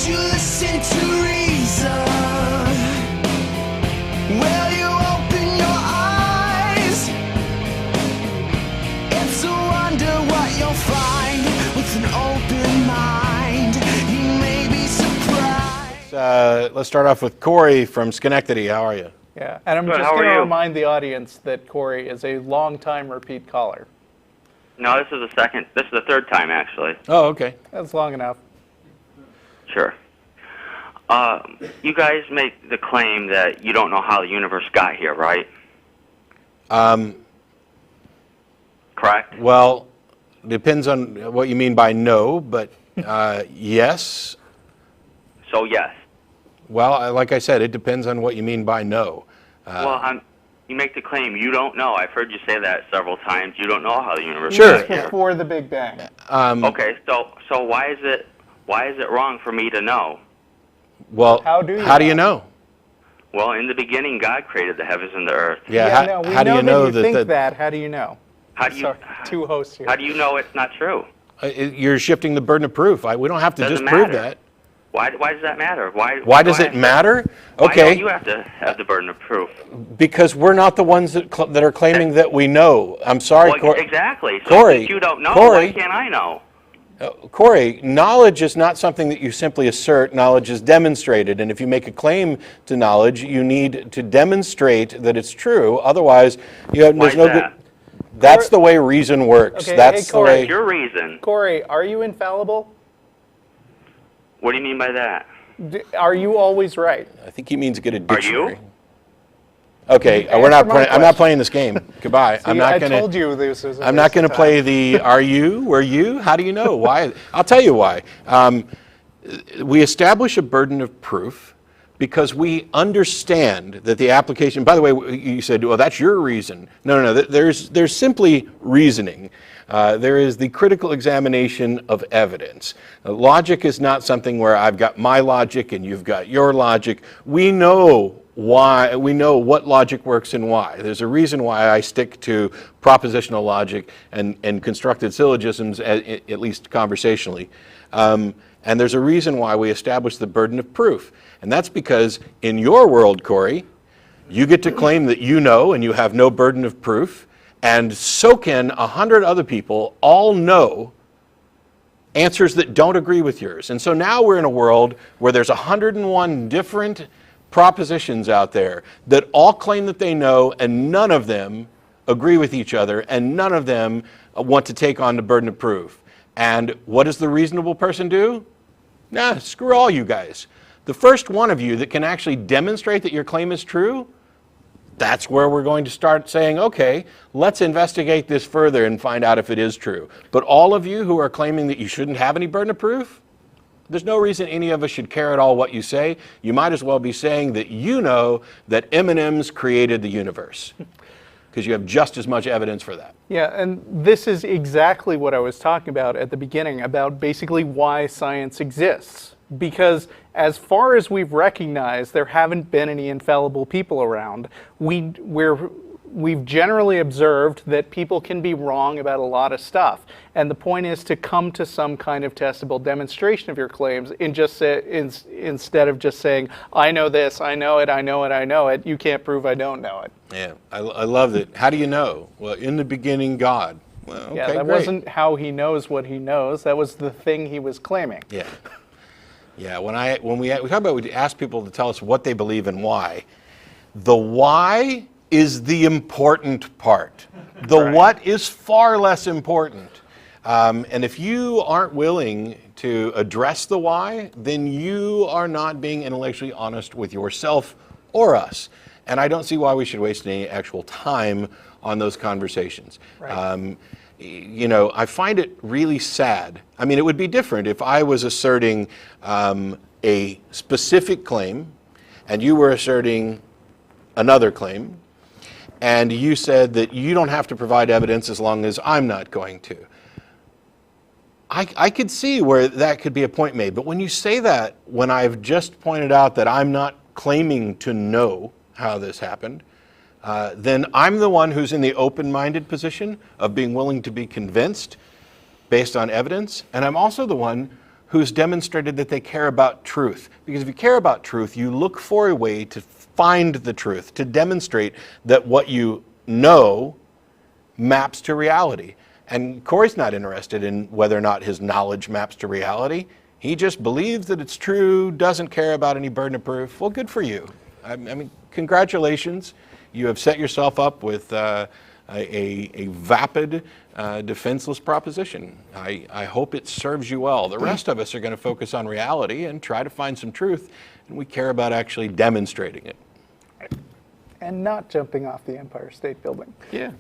you listen to reason? Will you open your eyes? It's a wonder what you'll find with an open mind. You may be surprised. Let's start off with Corey from Schenectady. How are you? Yeah, and I'm Good, just how going are to you? remind the audience that Corey is a long-time repeat caller. No, this is the second. This is the third time, actually. Oh, okay. That's long enough. Sure. You guys make the claim that you don't know how the universe got here, right? Correct? Well, depends on what you mean by no, but yes. So, yes. Well, like I said, it depends on what you mean by no. You make the claim you don't know. I've heard you say that several times. You don't know how the universe Sure. got here. Before the Big Bang. Okay, so why is it wrong for me to know? Well, How do you know? Well, in the beginning, God created the heavens and the earth. Yeah. no, we how do know you know that you think that? that? How do you know? How do you? Sorry, two hosts here. How do you know it's not true? You're shifting the burden of proof. We don't have to Doesn't just prove matter. that. Why does that matter? Why does it matter? Why Okay. don't you have to have the burden of proof? Because we're not the ones that are claiming that we know. I'm sorry, Well, Corey. exactly. So Corey, if you don't know, Corey. why can't I know? Corey, knowledge is not something that you simply assert. Knowledge is demonstrated. And if you make a claim to knowledge, you need to demonstrate that it's true. Otherwise, Why there's is no that? good. That's the way reason works. Okay, That's hey, the Corey, way. Your reason. Corey, are you infallible? What do you mean by that? Are you always right? I think he means get a Are dictionary. you? Okay, Answer we're not. my I'm not question. playing this game. Goodbye. I'm not I going to. told you this was. I'm not going to play the are you, were you, how do you know? Why? I'll tell you why. We establish a burden of proof because we understand that the application, by the way, you said, well, that's your reason. No, there's simply reasoning. There is the critical examination of evidence. Logic is not something where I've got my logic and you've got your logic. We know why, we know what logic works and why. There's a reason why I stick to propositional logic and constructed syllogisms, at least conversationally. And there's a reason why we establish the burden of proof. And that's because in your world, Corey, you get to claim that you know and you have no burden of proof, and so can 100 other people all know answers that don't agree with yours. And so now we're in a world where there's 101 different propositions out there that all claim that they know, and none of them agree with each other, and none of them want to take on the burden of proof. And what does the reasonable person do? Nah, screw all you guys. The first one of you that can actually demonstrate that your claim is true, that's where we're going to start saying, okay, let's investigate this further and find out if it is true. But all of you who are claiming that you shouldn't have any burden of proof, there's no reason any of us should care at all what you say. You might as well be saying that you know that M&Ms created the universe, because you have just as much evidence for that. Yeah, and this is exactly what I was talking about at the beginning, about basically why science exists. Because as far as we've recognized, there haven't been any infallible people around. We've generally observed that people can be wrong about a lot of stuff. And the point is to come to some kind of testable demonstration of your claims instead of just saying, I know this, I know it, I know it, I know it. You can't prove I don't know it. Yeah, I love it. How do you know? Well, in the beginning, God. Well, okay, Yeah, that great. wasn't how he knows what he knows. That was the thing he was claiming. Yeah. Yeah, when we talk about, we ask people to tell us what they believe and why. The why is the important part. The Right. what is far less important. And if you aren't willing to address the why, then you are not being intellectually honest with yourself or us. And I don't see why we should waste any actual time on those conversations. Right. I find it really sad. I mean, it would be different if I was asserting a specific claim and you were asserting another claim, and you said that you don't have to provide evidence as long as I'm not going to. I could see where that could be a point made, but when you say that, when I've just pointed out that I'm not claiming to know how this happened, then I'm the one who's in the open-minded position of being willing to be convinced based on evidence, and I'm also the one who's demonstrated that they care about truth. Because if you care about truth, you look for a way to find the truth, to demonstrate that what you know maps to reality. And Corey's not interested in whether or not his knowledge maps to reality. He just believes that it's true, doesn't care about any burden of proof. Well, good for you. I mean, congratulations. You have set yourself up with a vapid, defenseless proposition. I hope it serves you well. The rest of us are going to focus on reality and try to find some truth, and we care about actually demonstrating it. And not jumping off the Empire State Building. Yeah.